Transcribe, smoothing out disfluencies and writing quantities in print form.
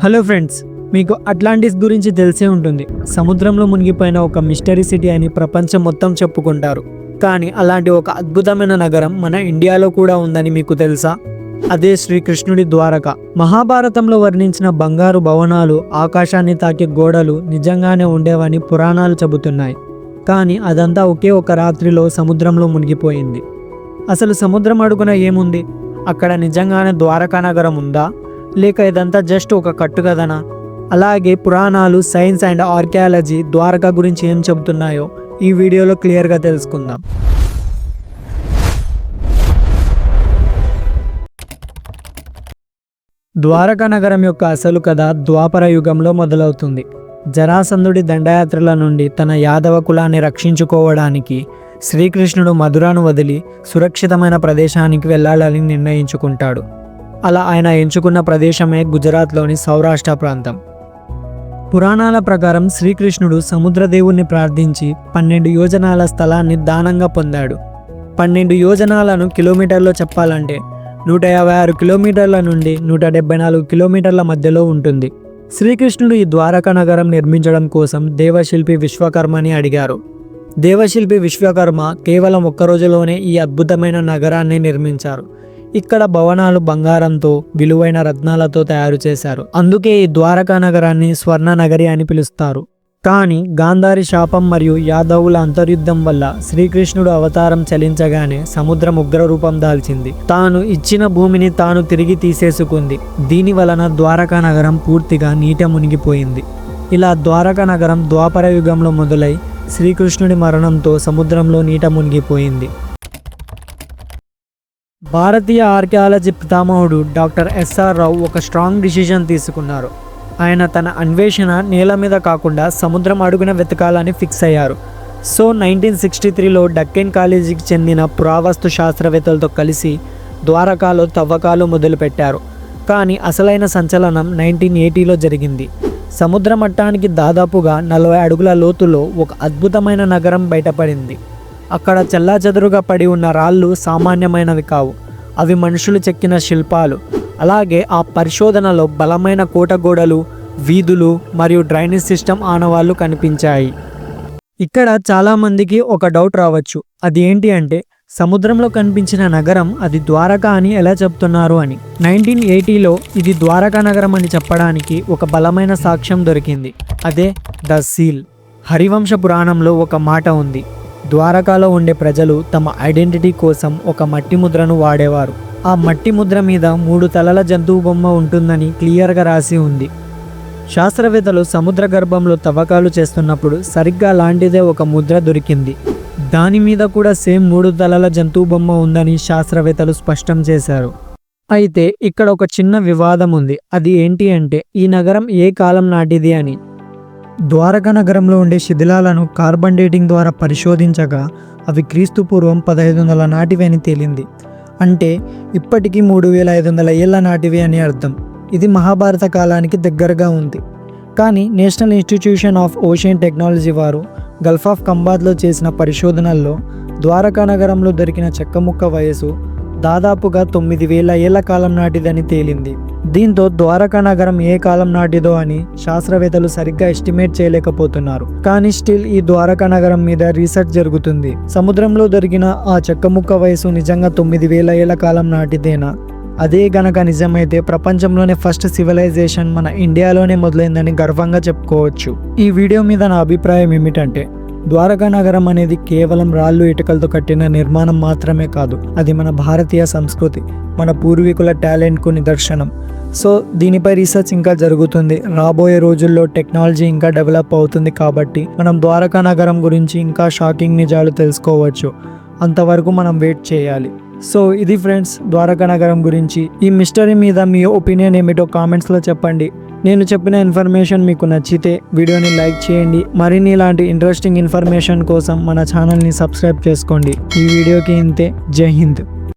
Hello friends, మీకు Atlantis గురించి తెలిసే ఉంటుంది. సముద్రంలో మునిగిపోయిన ఒక మిస్టరీ సిటీ అని ప్రపంచం మొత్తం చెప్పుకుంటారు. కానీ అలాంటి ఒక అద్భుతమైన నగరం మన ఇండియాలో కూడా ఉందని మీకు తెలుసా? అదే శ్రీకృష్ణుడి ద్వారక. మహాభారతంలో వర్ణించిన బంగారు భవనాలు, ఆకాశాన్ని తాకే గోడలు నిజంగానే ఉండేవని పురాణాలు చెబుతున్నాయి. కానీ అదంతా ఒకే ఒక రాత్రిలో సముద్రంలో మునిగిపోయింది. అసలు సముద్రం అడుగున ఏముంది? అక్కడ నిజంగానే ద్వారకా నగరం ఉందా, లేక ఇదంతా జస్ట్ ఒక కట్టుకథనా? అలాగే పురాణాలు, సైన్స్ అండ్ ఆర్కియాలజీ ద్వారకా గురించి ఏం చెబుతున్నాయో ఈ వీడియోలో క్లియర్గా తెలుసుకుందాం. ద్వారకా నగరం యొక్క అసలు కథ ద్వాపర యుగంలో మొదలవుతుంది. జరాసంధుడి దండయాత్రల నుండి తన యాదవ కులాన్ని రక్షించుకోవడానికి శ్రీకృష్ణుడు మధురను వదిలి సురక్షితమైన ప్రదేశానికి వెళ్ళాలని నిర్ణయించుకుంటాడు. అలా ఆయన ఎంచుకున్న ప్రదేశమే గుజరాత్లోని సౌరాష్ట్ర ప్రాంతం. పురాణాల ప్రకారం శ్రీకృష్ణుడు సముద్రదేవుణ్ణి ప్రార్థించి 12 యోజనాల స్థలాన్ని దానంగా పొందాడు. 12 యోజనాలను కిలోమీటర్లో చెప్పాలంటే 156 కిలోమీటర్ల నుండి 174 కిలోమీటర్ల మధ్యలో ఉంటుంది. శ్రీకృష్ణుడు ఈ ద్వారకా నగరం నిర్మించడం కోసం దేవశిల్పి విశ్వకర్మని అడిగారు. దేవశిల్పి విశ్వకర్మ కేవలం ఒక్క రోజులోనే ఈ అద్భుతమైన నగరాన్ని నిర్మించారు. ఇక్కడ భవనాలు బంగారంతో, విలువైన రత్నాలతో తయారు చేశారు. అందుకే ఈ ద్వారకా నగరాన్ని స్వర్ణ నగరి అని పిలుస్తారు. కానీ గాంధారి శాపం మరియు యాదవుల అంతర్యుద్ధం వల్ల శ్రీకృష్ణుడు అవతారం చలించగానే సముద్రం ఉగ్రరూపం దాల్చింది. తాను ఇచ్చిన భూమిని తాను తిరిగి తీసేసుకుంది. దీని వలన ద్వారకా నగరం పూర్తిగా నీట మునిగిపోయింది. ఇలా ద్వారకా నగరం ద్వాపర యుగంలో మొదలై శ్రీకృష్ణుడి మరణంతో సముద్రంలో నీట మునిగిపోయింది. భారతీయ ఆర్కియాలజీ పితామహుడు డాక్టర్ ఎస్ఆర్ రావు ఒక స్ట్రాంగ్ డిసిజన్ తీసుకున్నారు. ఆయన తన అన్వేషణ నేల మీద కాకుండా సముద్రం అడుగున వెతకాలని ఫిక్స్ అయ్యారు. సో 1963లో డక్కెన్ కాలేజీకి చెందిన పురావస్తు శాస్త్రవేత్తలతో కలిసి ద్వారకాలో తవ్వకాలు మొదలుపెట్టారు. కానీ అసలైన సంచలనం 1980లో జరిగింది. సముద్ర మట్టానికి దాదాపుగా 40 అడుగుల లోతులో ఒక అద్భుతమైన నగరం బయటపడింది. అక్కడ చెల్లాచెదురుగా పడి ఉన్న రాళ్ళు సామాన్యమైనవి కావు. అవి మనుషులు చెక్కిన శిల్పాలు. అలాగే ఆ పరిశోధనలో బలమైన కోటగోడలు, వీధులు మరియు డ్రైనేజ్ సిస్టమ్ ఆనవాళ్లు కనిపించాయి. ఇక్కడ చాలామందికి ఒక డౌట్ రావచ్చు, అది ఏంటి అంటే సముద్రంలో కనిపించిన నగరం అది ద్వారకా అని ఎలా చెప్తున్నారు అని. 1980లో ఇది ద్వారకా నగరం అని చెప్పడానికి ఒక బలమైన సాక్ష్యం దొరికింది. అదే ద సీల్. హరివంశ పురాణంలో ఒక మాట ఉంది, ద్వారకాలో ఉండే ప్రజలు తమ ఐడెంటిటీ కోసం ఒక మట్టి ముద్రను వాడేవారు. ఆ మట్టి ముద్ర మీద 3 తలల జంతువు బొమ్మ ఉంటుందని క్లియర్గా రాసి ఉంది. శాస్త్రవేత్తలు సముద్ర గర్భంలో తవ్వకాలు చేస్తున్నప్పుడు సరిగ్గా అలాంటిదే ఒక ముద్ర దొరికింది. దాని మీద కూడా సేమ్ 3 తలల జంతువు బొమ్మ ఉందని శాస్త్రవేత్తలు స్పష్టం చేశారు. అయితే ఇక్కడ ఒక చిన్న వివాదం ఉంది. అది ఏంటి అంటే ఈ నగరం ఏ కాలం నాటిది అని. ద్వారకా నగరంలో ఉండే శిథిలాలను కార్బన్ డేటింగ్ ద్వారా పరిశోధించగా అవి క్రీస్తు పూర్వం 1500 నాటివి అని తేలింది. అంటే ఇప్పటికీ 3500 ఏళ్ల నాటివి అని అర్థం. ఇది మహాభారత కాలానికి దగ్గరగా ఉంది. కానీ national institution of ocean technology వారు గల్ఫ్ ఆఫ్ కంబాద్లో చేసిన పరిశోధనల్లో ద్వారకా నగరంలో దొరికిన చెక్క ముక్క వయసు దాదాపుగా 9000 ఏళ్ల కాలం నాటిదని తేలింది. దీంతో ద్వారకా నగరం ఏ కాలం నాటిదో అని శాస్త్రవేత్తలు సరిగ్గా ఎస్టిమేట్ చేయలేకపోతున్నారు. కానీ స్టిల్ ఈ ద్వారకా నగరం మీద రీసెర్చ్ జరుగుతుంది. సముద్రంలో దొరికిన ఆ చెక్క ముక్క వయసు నిజంగా 9000 ఏళ్ల కాలం నాటిదేనా? అదే గనక నిజమైతే ప్రపంచంలోనే ఫస్ట్ సివిలైజేషన్ మన ఇండియాలోనే మొదలైందని గర్వంగా చెప్పుకోవచ్చు. ఈ వీడియో మీద నా అభిప్రాయం ఏమిటంటే ద్వారకా నగరం అనేది కేవలం రాళ్ళు, ఇటుకలతో కట్టిన నిర్మాణం మాత్రమే కాదు. అది మన భారతీయ సంస్కృతి, మన పూర్వీకుల టాలెంట్కు నిదర్శనం. సో దీనిపై రీసెర్చ్ ఇంకా జరుగుతుంది. రాబోయే రోజుల్లో టెక్నాలజీ ఇంకా డెవలప్ అవుతుంది కాబట్టి మనం ద్వారకా నగరం గురించి ఇంకా షాకింగ్ నిజాలు తెలుసుకోవచ్చు. అంతవరకు మనం వెయిట్ చేయాలి. సో ఇది ఫ్రెండ్స్ ద్వారకా నగరం గురించి. ఈ మిస్టరీ మీద మీ ఒపీనియన్ ఏమిటో కామెంట్స్లో చెప్పండి. నేను చెప్పిన ఇన్ఫర్మేషన్ మీకు నచ్చితే వీడియోని లైక్ చేయండి. మరిన్ని ఇలాంటి ఇంట్రెస్టింగ్ ఇన్ఫర్మేషన్ కోసం మన ఛానల్ని సబ్స్క్రైబ్ చేసుకోండి. ఈ వీడియోకి ఇంతే. జై హింద్.